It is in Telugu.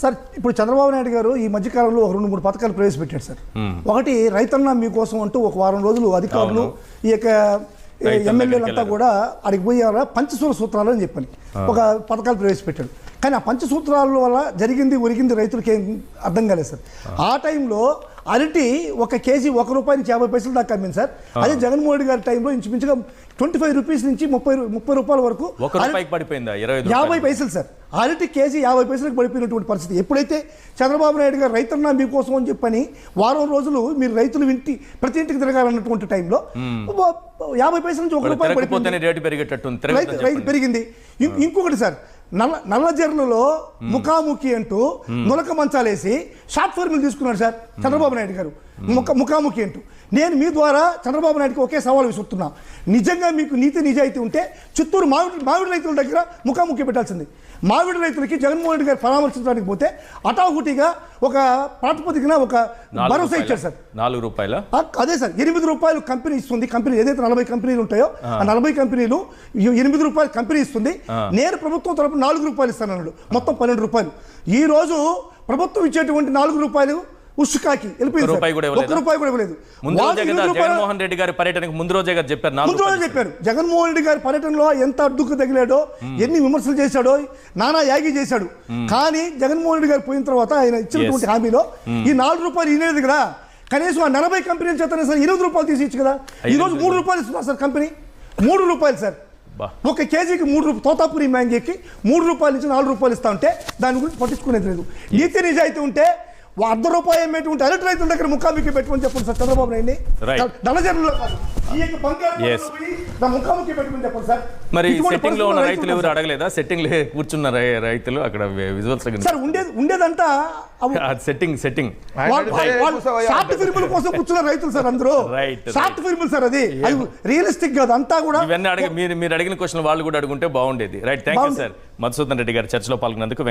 సార్ ఇప్పుడు చంద్రబాబు నాయుడు గారు ఈ మధ్యకాలంలో ఒక 2-3 పథకాలు ప్రవేశపెట్టాడు సార్. ఒకటి రైతన్న మీకోసం అంటూ ఒక వారం రోజులు అధికారులు ఈ యొక్క ఎమ్మెల్యేలంతా కూడా అడిగి పోయారా పంచసూర సూత్రాలు అని చెప్పని ఒక పథకాలు ప్రవేశపెట్టాడు. కానీ ఆ పంచసూత్రాల వల్ల జరిగింది ఒరిగింది రైతులకి ఏం అర్థం కాలేదు సార్. ఆ టైంలో అరటి ఒక కేజీ ₹1.50 దాకా అమ్మింది సార్. అదే జగన్మోహన్ రెడ్డి గారి టైంలో ఇంచుమించుగా 25 రూపీస్ నుంచి 30 రూపాయల వరకు 50 పైసలు సార్. అరటి కేజీ 50 పైసలకు పడిపోయినటువంటి పరిస్థితి. ఎప్పుడైతే చంద్రబాబు నాయుడు గారు రైతన్నా మీకోసం అని చెప్పని వారం రోజులు మీరు రైతులు ప్రతి ఇంటికి తిరగాలన్నటువంటి టైంలో 50 పైసల నుంచి ₹1 రైతు పెరిగింది. ఇంకొకటి సార్, నల్లజర్లలో ముఖాముఖి అంటూ నులక మంచాలేసి షార్ట్ ఫార్ములు తీసుకున్నాడు సార్ చంద్రబాబు నాయుడు గారు. ముఖాముఖి అంటూ నేను మీ ద్వారా చంద్రబాబు నాయుడుకి ఒకే సవాల్ విసురుతున్నా. నిజంగా మీకు నీతి నిజాయితీ ఉంటే చిత్తూరు మామిడి రైతుల దగ్గర ముఖాముఖి పెట్టాల్సింది. మామిడి రైతులకి జగన్మోహన్ రెడ్డి గారు పరామర్శించడానికి పోతే అటాహుటిగా ఒక ప్రాతిపదికన ఒక భరోసా ఇచ్చారు సార్. ₹4 అదే సార్, ₹8 కంపెనీ ఇస్తుంది. కంపెనీ ఏదైతే 40 కంపెనీలు ఉంటాయో ఆ 40 కంపెనీలు ₹8 కంపెనీ ఇస్తుంది. నేను ప్రభుత్వం తరపున ₹4 ఇస్తాను అన్నాడు. మొత్తం ₹12. ఈ రోజు ప్రభుత్వం ఇచ్చేటువంటి ₹4 ఉసుకాకి వెళ్ళిపోయింది. ₹1 కూడా ఇవ్వలేదు. జగన్మోహన్ రెడ్డి గారి పర్యటనకు ముందు రోజే చెప్పారు. జగన్మోహన్ రెడ్డి గారి పర్యటనలో ఎంత అడ్డుకు తగిలాడో, ఎన్ని విమర్శలు చేశాడో, నానా యాగి చేశాడు. కానీ జగన్మోహన్ రెడ్డి గారు పోయిన తర్వాత ఆయన ఇచ్చినటువంటి హామీలో ఈ ₹4 ఇనేది కదా, కనీసం ఆ 40 కంపెనీల చేతనే సార్ ₹20 తీసి ఇచ్చు కదా. ఈ రోజు ₹3 ఇస్తున్నారు సార్ కంపెనీ. ₹3 సార్. ఒక కేజీకి ₹3 తోతాపురి మ్యాంగీకి ₹3 నుంచి ₹4 ఇస్తా ఉంటే దాని గురించి పట్టించుకునేది లేదు. నీతి నిజాయితీ ఉంటే ₹1 అమ్మేటువంటి అరటి రైతుల దగ్గర ముఖాముఖి పెట్టుకుని చెప్పండి సార్ చంద్రబాబు నాయుడిని. నల్లజర్లలో కాదు, ముఖాముఖి పెట్టుకుని చెప్పండి సార్. మరి సెట్టింగ్ లో ఉన్న రైతులు ఎవరు అడగలేదా? సెట్టింగ్ కూర్చున్న రైతులు అక్కడ విజువల్స్ సార్ ఉండేదంతా సెట్టింగ్ షార్ట్ ఫిల్ముల కోసం కూర్చున్న రైతులు సార్ అందరూ. షార్ట్ ఫిల్ములు సార్, అది రియలిస్టిక్ కాదు అంతా కూడా. ఇవన్నీ మీరు అడిగిన క్వశ్చన్ వాళ్ళు కూడా అడుగుంటే బాగుండేది. Right, thank you sir. Madhusudan Reddy గారు చర్చలో పాల్గొన్నందుకు.